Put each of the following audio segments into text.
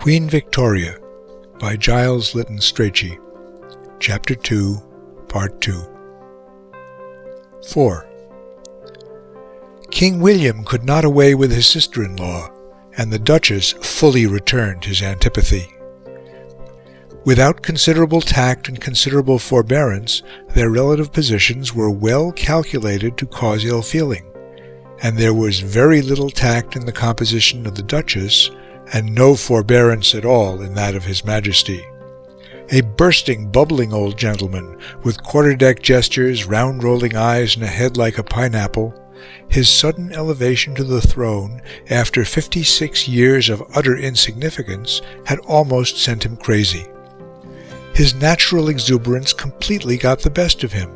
Queen Victoria by Giles Lytton Strachey. Chapter 2, Part 2. 4. King William could not away with his sister-in-law, and the Duchess fully returned his antipathy. Without considerable tact and considerable forbearance, their relative positions were well calculated to cause ill feeling, and there was very little tact in the composition of the Duchess, and no forbearance at all in that of His Majesty. A bursting, bubbling old gentleman, with quarter-deck gestures, round-rolling eyes, and a head like a pineapple, his sudden elevation to the throne, after 56 years of utter insignificance, had almost sent him crazy. His natural exuberance completely got the best of him.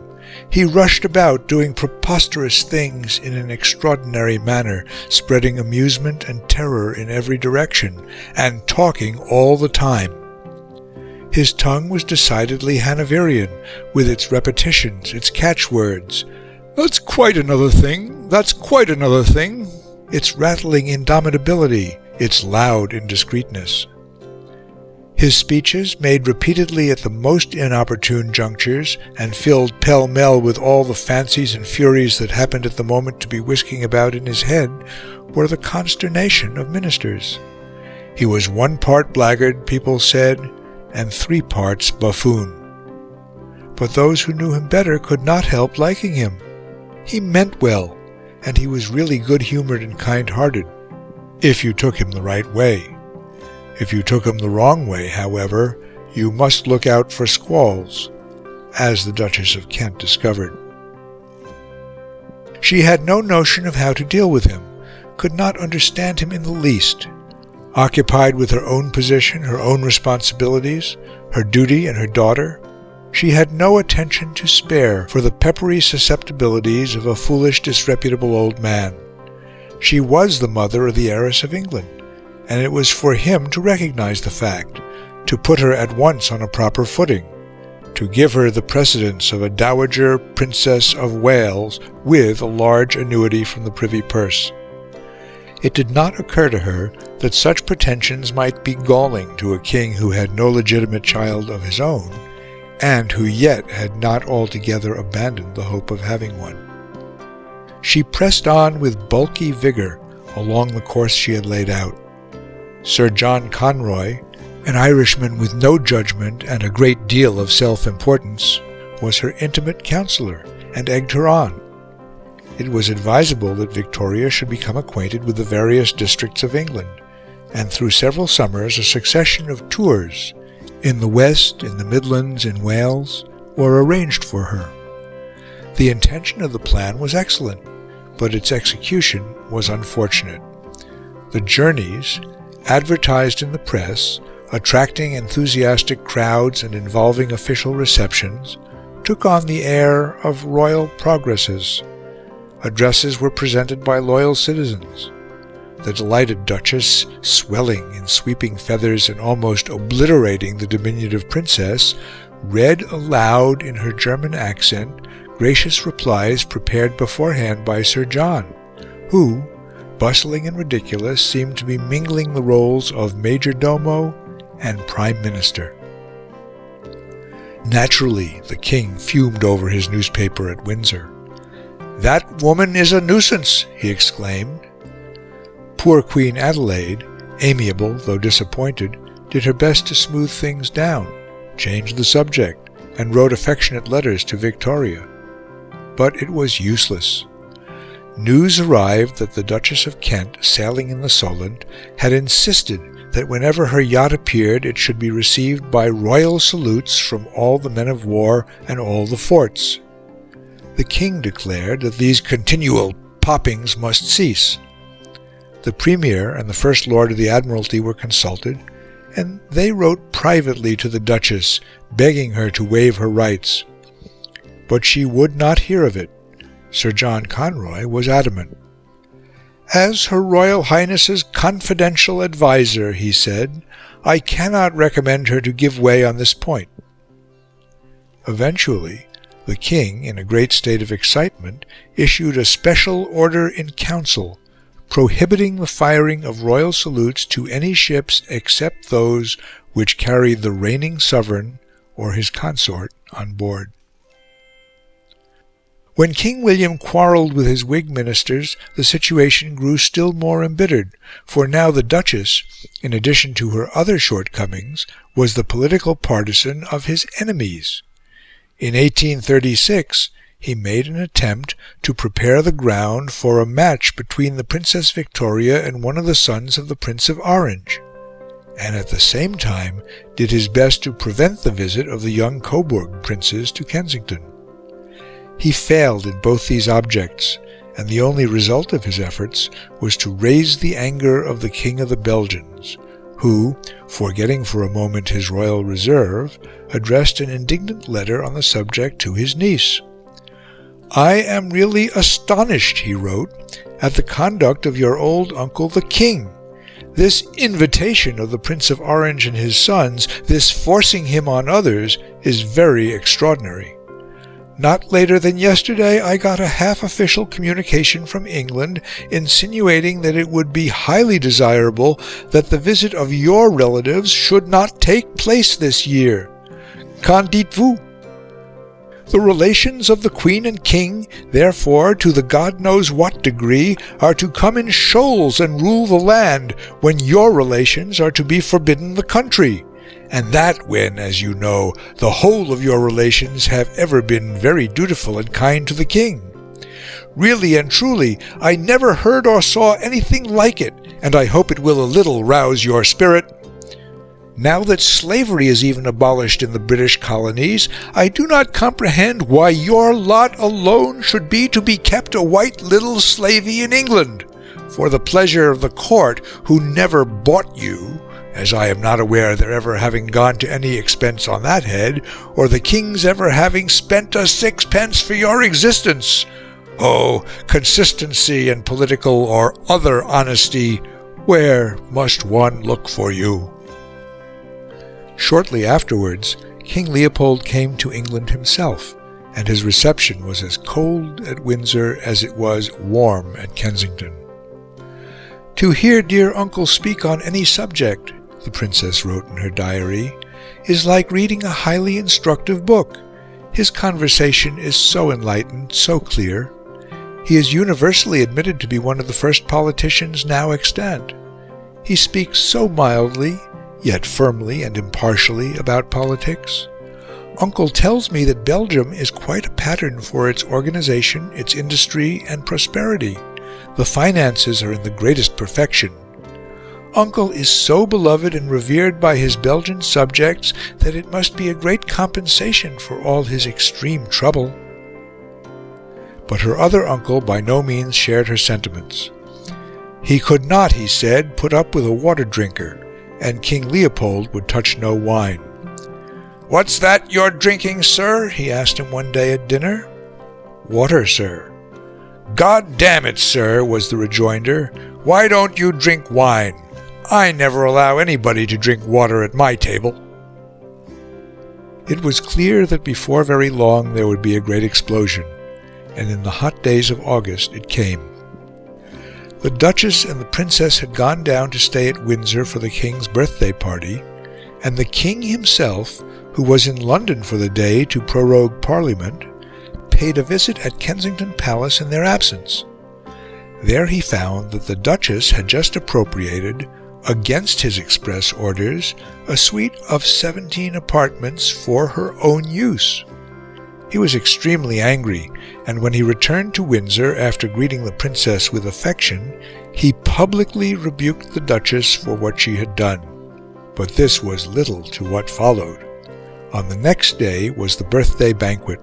He rushed about doing preposterous things in an extraordinary manner, spreading amusement and terror in every direction, and talking all the time. His tongue was decidedly Hanoverian, with its repetitions, its catchwords. "That's quite another thing, that's quite another thing," its rattling indomitability, its loud indiscreetness. His speeches, made repeatedly at the most inopportune junctures, and filled pell-mell with all the fancies and furies that happened at the moment to be whisking about in his head, were the consternation of ministers. He was 1 part blackguard, people said, and 3 parts buffoon. But those who knew him better could not help liking him. He meant well, and he was really good-humoured and kind-hearted, if you took him the right way. If you took him the wrong way, however, you must look out for squalls, as the Duchess of Kent discovered. She had no notion of how to deal with him, could not understand him in the least. Occupied with her own position, her own responsibilities, her duty and her daughter, she had no attention to spare for the peppery susceptibilities of a foolish, disreputable old man. She was the mother of the heiress of England, and it was for him to recognize the fact, to put her at once on a proper footing, to give her the precedence of a dowager Princess of Wales with a large annuity from the privy purse. It did not occur to her that such pretensions might be galling to a king who had no legitimate child of his own, and who yet had not altogether abandoned the hope of having one. She pressed on with bulky vigor along the course she had laid out. Sir John Conroy, an Irishman with no judgment and a great deal of self-importance, was her intimate counselor, and egged her on. It was advisable that Victoria should become acquainted with the various districts of England, and through several summers a succession of tours, in the West, in the Midlands, in Wales, were arranged for her. The intention of the plan was excellent, but its execution was unfortunate. The journeys, advertised in the press, attracting enthusiastic crowds and involving official receptions, took on the air of royal progresses. Addresses were presented by loyal citizens. The delighted Duchess, swelling in sweeping feathers and almost obliterating the diminutive princess, read aloud in her German accent gracious replies prepared beforehand by Sir John, who, bustling and ridiculous, seemed to be mingling the roles of major domo and prime minister. Naturally, the king fumed over his newspaper at Windsor. "That woman is a nuisance," he exclaimed. Poor Queen Adelaide, amiable though disappointed, did her best to smooth things down, changed the subject, and wrote affectionate letters to Victoria. But it was useless. News arrived that the Duchess of Kent, sailing in the Solent, had insisted that whenever her yacht appeared it should be received by royal salutes from all the men of war and all the forts. The king declared that these continual poppings must cease. The Premier and the First Lord of the Admiralty were consulted, and they wrote privately to the Duchess, begging her to waive her rights. But she would not hear of it. Sir John Conroy was adamant. "As Her Royal Highness's confidential adviser," he said, "I cannot recommend her to give way on this point." Eventually, the king, in a great state of excitement, issued a special order in council, prohibiting the firing of royal salutes to any ships except those which carried the reigning sovereign or his consort on board. When King William quarrelled with his Whig ministers, the situation grew still more embittered, for now the Duchess, in addition to her other shortcomings, was the political partisan of his enemies. In 1836, he made an attempt to prepare the ground for a match between the Princess Victoria and one of the sons of the Prince of Orange, and at the same time did his best to prevent the visit of the young Coburg princes to Kensington. He failed in both these objects, and the only result of his efforts was to raise the anger of the King of the Belgians, who, forgetting for a moment his royal reserve, addressed an indignant letter on the subject to his niece. "I am really astonished," he wrote, "at the conduct of your old uncle the King. This invitation of the Prince of Orange and his sons, this forcing him on others, is very extraordinary. Not later than yesterday I got a half-official communication from England insinuating that it would be highly desirable that the visit of your relatives should not take place this year. Qu'en dites-vous? The relations of the Queen and King, therefore, to the God knows what degree, are to come in shoals and rule the land, when your relations are to be forbidden the country, and that when, as you know, the whole of your relations have ever been very dutiful and kind to the King. Really and truly, I never heard or saw anything like it, and I hope it will a little rouse your spirit. Now that slavery is even abolished in the British colonies, I do not comprehend why your lot alone should be to be kept a white little slavey in England, for the pleasure of the court, who never bought you, as I am not aware of their ever having gone to any expense on that head, or the King's ever having spent a sixpence for your existence. Oh, consistency and political or other honesty, where must one look for you?" Shortly afterwards, King Leopold came to England himself, and his reception was as cold at Windsor as it was warm at Kensington. "To hear dear uncle speak on any subject," the Princess wrote in her diary, "is like reading a highly instructive book. His conversation is so enlightened, so clear. He is universally admitted to be one of the first politicians now extant. He speaks so mildly, yet firmly and impartially about politics. Uncle tells me that Belgium is quite a pattern for its organization, its industry, and prosperity. The finances are in the greatest perfection. Uncle is so beloved and revered by his Belgian subjects that it must be a great compensation for all his extreme trouble." But her other uncle by no means shared her sentiments. He could not, he said, put up with a water drinker, and King Leopold would touch no wine. "What's that you're drinking, sir?" he asked him one day at dinner. "Water, sir." "God damn it, sir," was the rejoinder. "Why don't you drink wine? I never allow anybody to drink water at my table." It was clear that before very long there would be a great explosion, and in the hot days of August it came. The Duchess and the Princess had gone down to stay at Windsor for the King's birthday party, and the King himself, who was in London for the day to prorogue Parliament, paid a visit at Kensington Palace in their absence. There he found that the Duchess had just appropriated, against his express orders, a suite of 17 apartments for her own use. He was extremely angry, and when he returned to Windsor after greeting the Princess with affection, he publicly rebuked the Duchess for what she had done. But this was little to what followed. On the next day was the birthday banquet.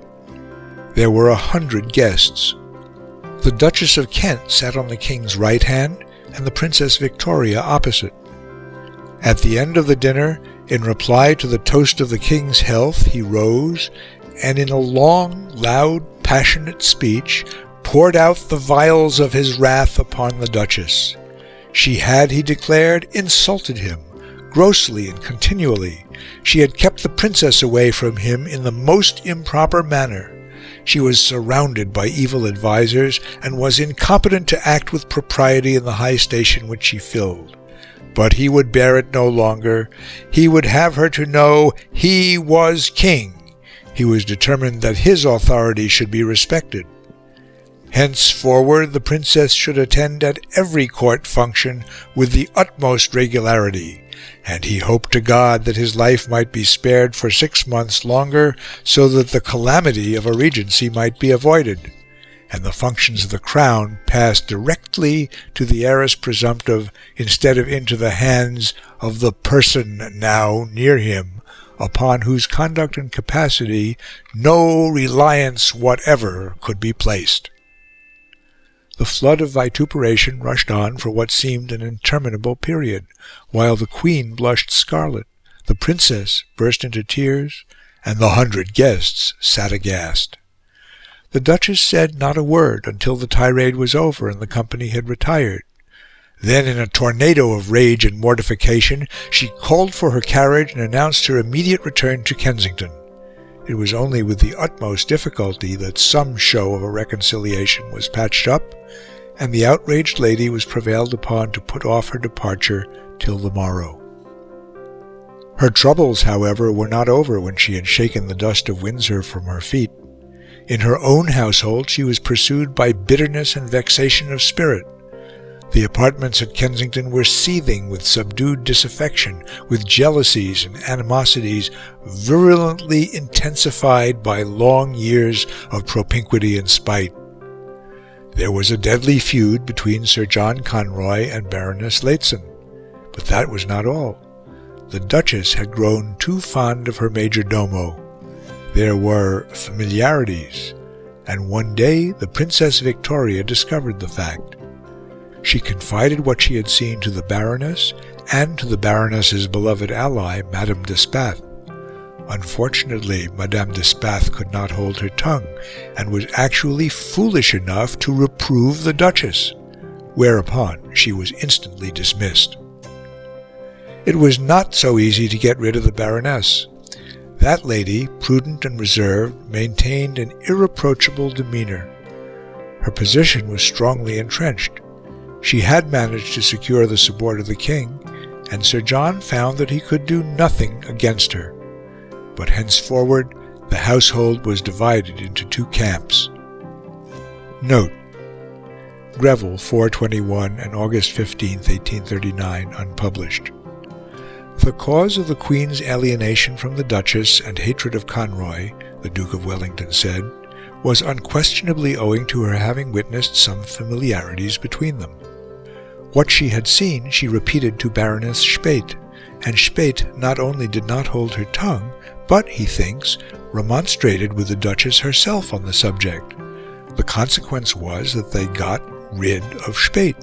There were 100 guests. The Duchess of Kent sat on the King's right hand, and the Princess Victoria opposite. At the end of the dinner, in reply to the toast of the King's health, he rose, and in a long, loud, passionate speech, poured out the vials of his wrath upon the Duchess. She had, he declared, insulted him, grossly and continually. She had kept the Princess away from him in the most improper manner. She was surrounded by evil advisers, and was incompetent to act with propriety in the high station which she filled. But he would bear it no longer. He would have her to know he was king. He was determined that his authority should be respected. Henceforward the princess should attend at every court function with the utmost regularity, and he hoped to God that his life might be spared for 6 months longer, so that the calamity of a regency might be avoided, and the functions of the crown passed directly to the heiress presumptive, instead of into the hands of the person now near him, upon whose conduct and capacity no reliance whatever could be placed. The flood of vituperation rushed on for what seemed an interminable period, while the queen blushed scarlet, the princess burst into tears, and the 100 guests sat aghast. The Duchess said not a word until the tirade was over and the company had retired. Then, in a tornado of rage and mortification, she called for her carriage and announced her immediate return to Kensington. It was only with the utmost difficulty that some show of a reconciliation was patched up, and the outraged lady was prevailed upon to put off her departure till the morrow. Her troubles, however, were not over when she had shaken the dust of Windsor from her feet. In her own household she was pursued by bitterness and vexation of spirit. The apartments at Kensington were seething with subdued disaffection, with jealousies and animosities virulently intensified by long years of propinquity and spite. There was a deadly feud between Sir John Conroy and Baroness Lytton, but that was not all. The Duchess had grown too fond of her major domo. There were familiarities, and one day the Princess Victoria discovered the fact. She confided what she had seen to the Baroness and to the Baroness's beloved ally, Madame d'Espath. Unfortunately, Madame d'Espath could not hold her tongue, and was actually foolish enough to reprove the Duchess, whereupon she was instantly dismissed. It was not so easy to get rid of the Baroness. That lady, prudent and reserved, maintained an irreproachable demeanour. Her position was strongly entrenched. She had managed to secure the support of the king, and Sir John found that he could do nothing against her. But henceforward the household was divided into 2 camps. Note: Greville, 421 and August 15, 1839, unpublished. The cause of the Queen's alienation from the Duchess and hatred of Conroy, the Duke of Wellington said, was unquestionably owing to her having witnessed some familiarities between them. What she had seen she repeated to Baroness Spate, and Spate not only did not hold her tongue, but, he thinks, remonstrated with the Duchess herself on the subject. The consequence was that they got rid of Spate,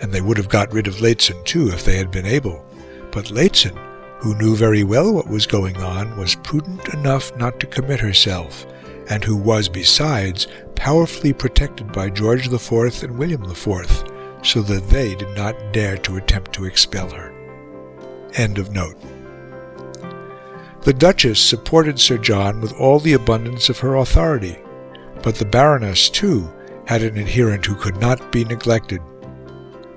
and they would have got rid of Lytton too if they had been able. But Lytton, who knew very well what was going on, was prudent enough not to commit herself, and who was, besides, powerfully protected by George IV and William IV, so that they did not dare to attempt to expel her. End of note. The Duchess supported Sir John with all the abundance of her authority, but the Baroness, too, had an adherent who could not be neglected.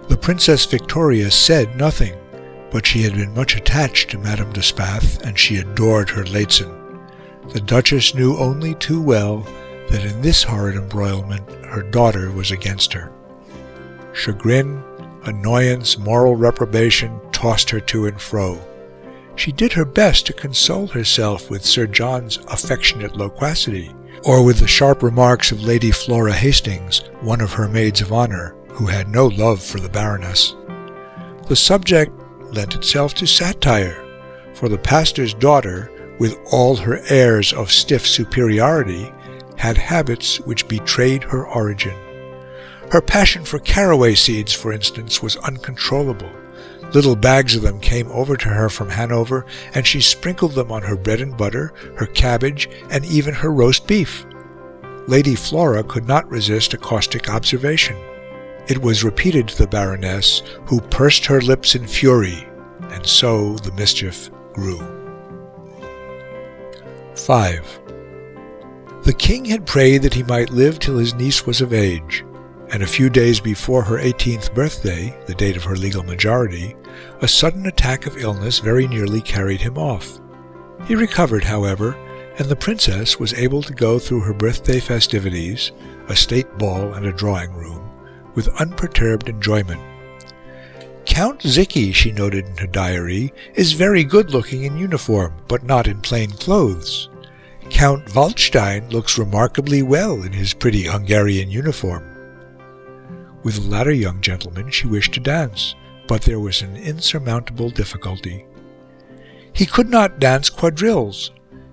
The Princess Victoria said nothing, but she had been much attached to Madame d'Espath, and she adored her Lytton. The Duchess knew only too well that in this horrid embroilment her daughter was against her. Chagrin, annoyance, moral reprobation tossed her to and fro. She did her best to console herself with Sir John's affectionate loquacity, or with the sharp remarks of Lady Flora Hastings, one of her maids of honour, who had no love for the Baroness. The subject lent itself to satire, for the pastor's daughter, with all her airs of stiff superiority, had habits which betrayed her origin. Her passion for caraway seeds, for instance, was uncontrollable. Little bags of them came over to her from Hanover, and she sprinkled them on her bread and butter, her cabbage, and even her roast beef. Lady Flora could not resist a caustic observation. It was repeated to the Baroness, who pursed her lips in fury, and so the mischief grew. 5. The king had prayed that he might live till his niece was of age, and a few days before her 18th birthday, the date of her legal majority, a sudden attack of illness very nearly carried him off. He recovered, however, and the princess was able to go through her birthday festivities, a state ball and a drawing room, with unperturbed enjoyment. "Count Zichy," she noted in her diary, "is very good-looking in uniform, but not in plain clothes. Count Waldstein looks remarkably well in his pretty Hungarian uniform." With the latter young gentleman she wished to dance, but there was an insurmountable difficulty. He could not dance quadrilles,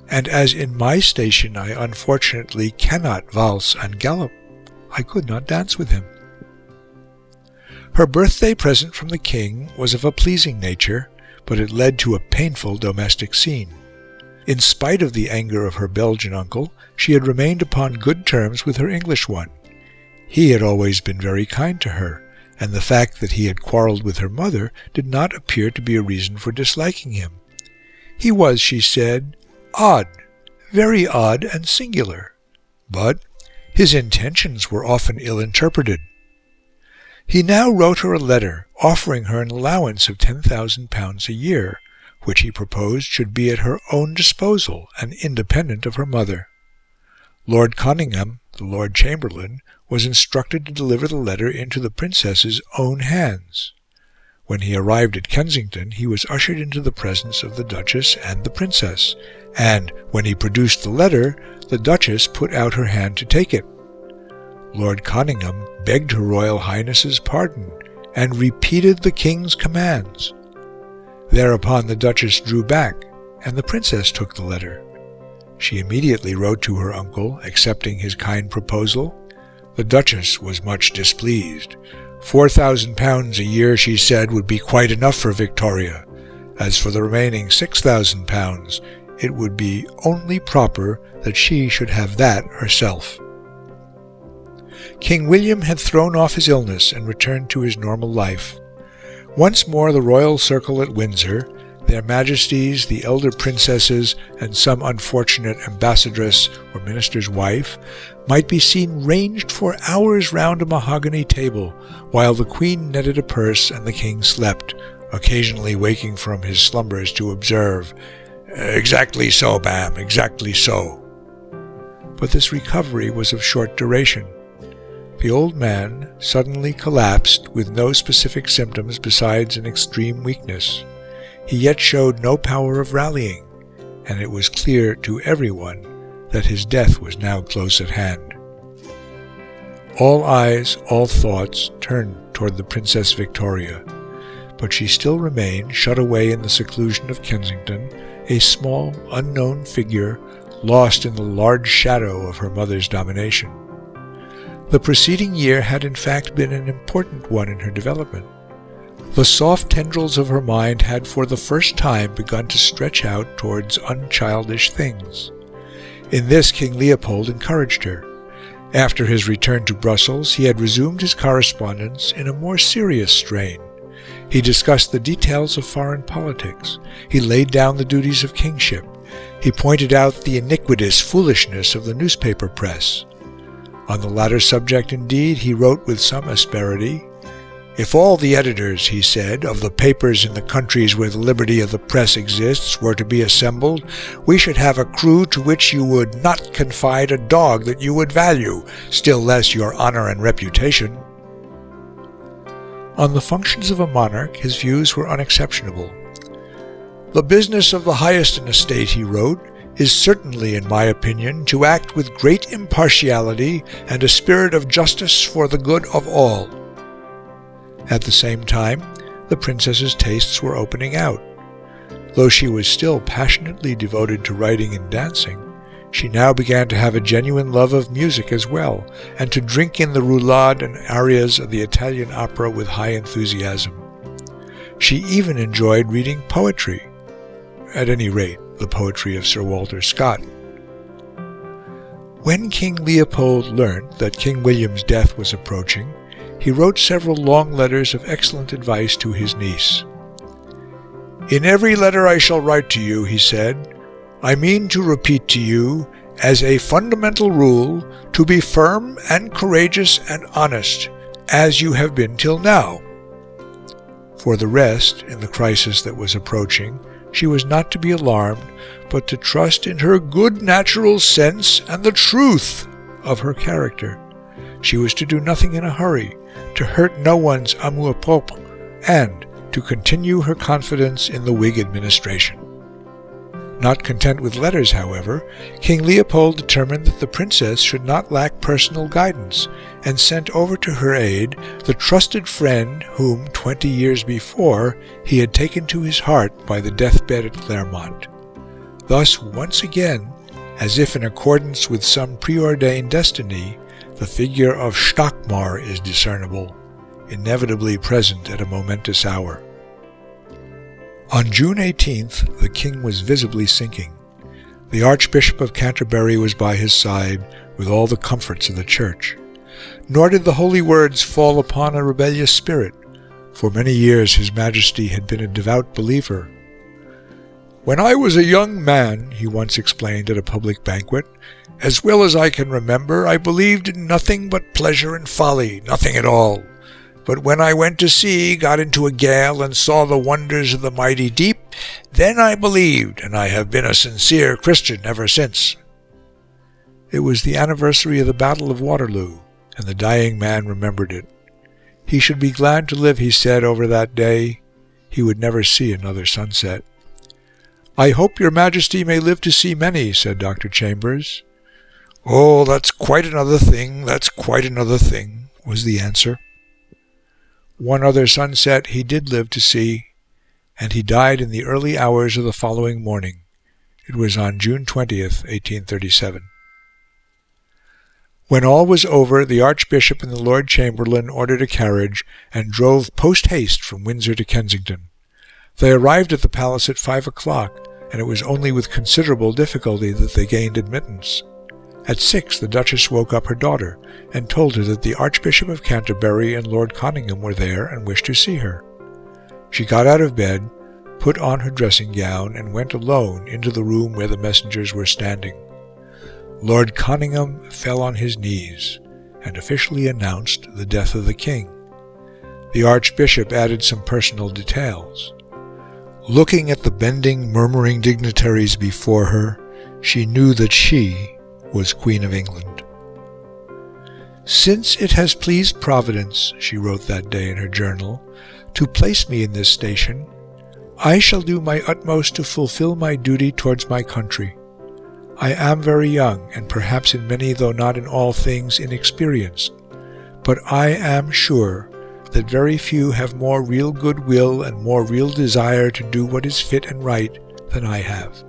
and as in my station I unfortunately cannot valse and gallop, I could not dance with him. Her birthday present from the king was of a pleasing nature, but it led to a painful domestic scene. In spite of the anger of her Belgian uncle, she had remained upon good terms with her English one. He had always been very kind to her, and the fact that he had quarrelled with her mother did not appear to be a reason for disliking him. He was, she said, odd, very odd and singular, but his intentions were often ill-interpreted. He now wrote her a letter offering her an allowance of £10,000 a year, which he proposed should be at her own disposal and independent of her mother. Lord Conyngham, the Lord Chamberlain, was instructed to deliver the letter into the princess's own hands. When he arrived at Kensington, he was ushered into the presence of the Duchess and the princess, and when he produced the letter, the Duchess put out her hand to take it. Lord Conyngham begged Her Royal Highness's pardon, and repeated the king's commands. Thereupon the Duchess drew back, and the princess took the letter. She immediately wrote to her uncle, accepting his kind proposal. The Duchess was much displeased. £4,000 a year, she said, would be quite enough for Victoria. As for the remaining £6,000, it would be only proper that she should have that herself. King William had thrown off his illness and returned to his normal life. Once more the royal circle at Windsor, their Majesties, the elder princesses, and some unfortunate ambassadress or minister's wife, might be seen ranged for hours round a mahogany table, while the Queen knitted a purse and the King slept, occasionally waking from his slumbers to observe, "Exactly so, ma'am, exactly so." But this recovery was of short duration. The old man suddenly collapsed with no specific symptoms besides an extreme weakness. He yet showed no power of rallying, and it was clear to everyone that his death was now close at hand. All eyes, all thoughts turned toward the Princess Victoria, but she still remained shut away in the seclusion of Kensington, a small, unknown figure, lost in the large shadow of her mother's domination. The preceding year had in fact been an important one in her development. The soft tendrils of her mind had for the first time begun to stretch out towards unchildish things. In this King Leopold encouraged her. After his return to Brussels, he had resumed his correspondence in a more serious strain. He discussed the details of foreign politics. He laid down the duties of kingship. He pointed out the iniquitous foolishness of the newspaper press. On the latter subject, indeed, he wrote with some asperity, "If all the editors," he said, "of the papers in the countries where the liberty of the press exists were to be assembled, we should have a crew to which you would not confide a dog that you would value, still less your honor and reputation." On the functions of a monarch, his views were unexceptionable. "The business of the highest in a state," he wrote, "is certainly, in my opinion, to act with great impartiality and a spirit of justice for the good of all." At the same time, the princess's tastes were opening out. Though she was still passionately devoted to writing and dancing, she now began to have a genuine love of music as well, and to drink in the roulade and arias of the Italian opera with high enthusiasm. She even enjoyed reading poetry, at any rate the poetry of Sir Walter Scott. When King Leopold learnt that King William's death was approaching, he wrote several long letters of excellent advice to his niece. "In every letter I shall write to you," he said, "I mean to repeat to you, as a fundamental rule to be firm and courageous and honest, as you have been till now. For the rest, in the crisis that was approaching, she was not to be alarmed, but to trust in her good natural sense and the truth of her character. She was to do nothing in a hurry, to hurt no one's amour-propre, and to continue her confidence in the Whig administration. Not content with letters, however, King Leopold determined that the princess should not lack personal guidance, and sent over to her aid the trusted friend whom, 20 years before, he had taken to his heart by the deathbed at Clermont. Thus, once again, as if in accordance with some preordained destiny, the figure of Stockmar is discernible, inevitably present at a momentous hour. On June 18th, the king was visibly sinking. The Archbishop of Canterbury was by his side, with all the comforts of the church. Nor did the holy words fall upon a rebellious spirit. For many years His Majesty had been a devout believer. "When I was a young man," he once explained at a public banquet, "as well as I can remember, I believed in nothing but pleasure and folly, nothing at all. But when I went to sea, got into a gale, and saw the wonders of the mighty deep, then I believed, and I have been a sincere Christian ever since." It was the anniversary of the Battle of Waterloo, and the dying man remembered it. He should be glad to live, he said, over that day. He would never see another sunset. "I hope your Majesty may live to see many," said Dr. Chambers. "Oh, that's quite another thing, that's quite another thing," was the answer. One other sunset he did live to see, and he died in the early hours of the following morning. It was on June 20th, 1837. When all was over, the Archbishop and the Lord Chamberlain ordered a carriage and drove post-haste from Windsor to Kensington. They arrived at the palace at 5 o'clock, and it was only with considerable difficulty that they gained admittance. At 6 the Duchess woke up her daughter, and told her that the Archbishop of Canterbury and Lord Conyngham were there and wished to see her. She got out of bed, put on her dressing gown, and went alone into the room where the messengers were standing. Lord Conyngham fell on his knees, and officially announced the death of the king. The Archbishop added some personal details. Looking at the bending, murmuring dignitaries before her, she knew that she was Queen of England. "Since it has pleased Providence," she wrote that day in her journal, "to place me in this station, I shall do my utmost to fulfill my duty towards my country. I am very young, and perhaps in many, though not in all things, inexperienced, but I am sure that very few have more real good will and more real desire to do what is fit and right than I have."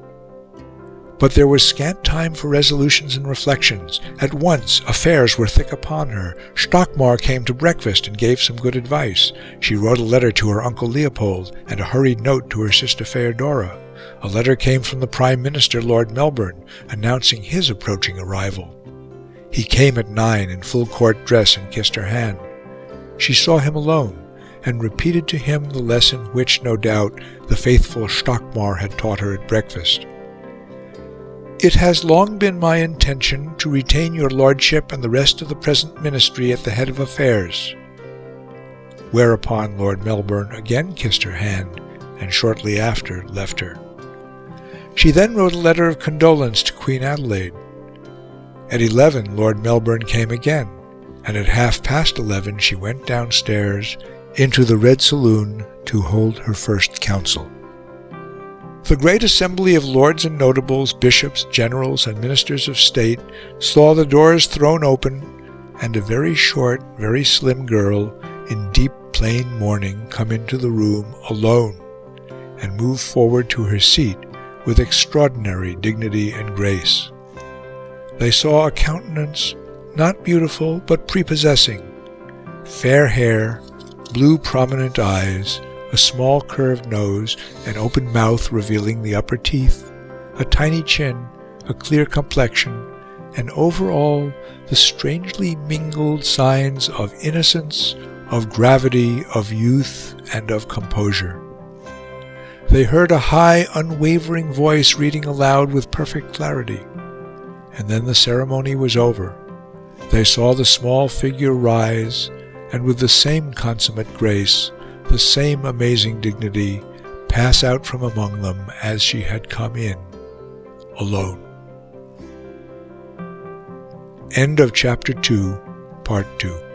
But there was scant time for resolutions and reflections. At once affairs were thick upon her. Stockmar came to breakfast and gave some good advice. She wrote a letter to her uncle Leopold, and a hurried note to her sister Feodora. A letter came from the Prime Minister, Lord Melbourne, announcing his approaching arrival. He came at 9 in full court dress and kissed her hand. She saw him alone, and repeated to him the lesson which, no doubt, the faithful Stockmar had taught her at breakfast. "It has long been my intention to retain your lordship and the rest of the present ministry at the head of affairs." Whereupon Lord Melbourne again kissed her hand, and shortly after left her. She then wrote a letter of condolence to Queen Adelaide. At 11 Lord Melbourne came again, and at 11:30 she went downstairs into the Red Saloon to hold her first council. The great assembly of lords and notables, bishops, generals, and ministers of state saw the doors thrown open, and a very short, very slim girl in deep plain mourning come into the room alone, and move forward to her seat with extraordinary dignity and grace. They saw a countenance not beautiful but prepossessing, fair hair, blue prominent eyes, a small curved nose, an open mouth revealing the upper teeth, a tiny chin, a clear complexion, and over all the strangely mingled signs of innocence, of gravity, of youth, and of composure. They heard a high, unwavering voice reading aloud with perfect clarity, and then the ceremony was over. They saw the small figure rise, and with the same consummate grace, the same amazing dignity, pass out from among them as she had come in, alone. End of Chapter 2, Part 2.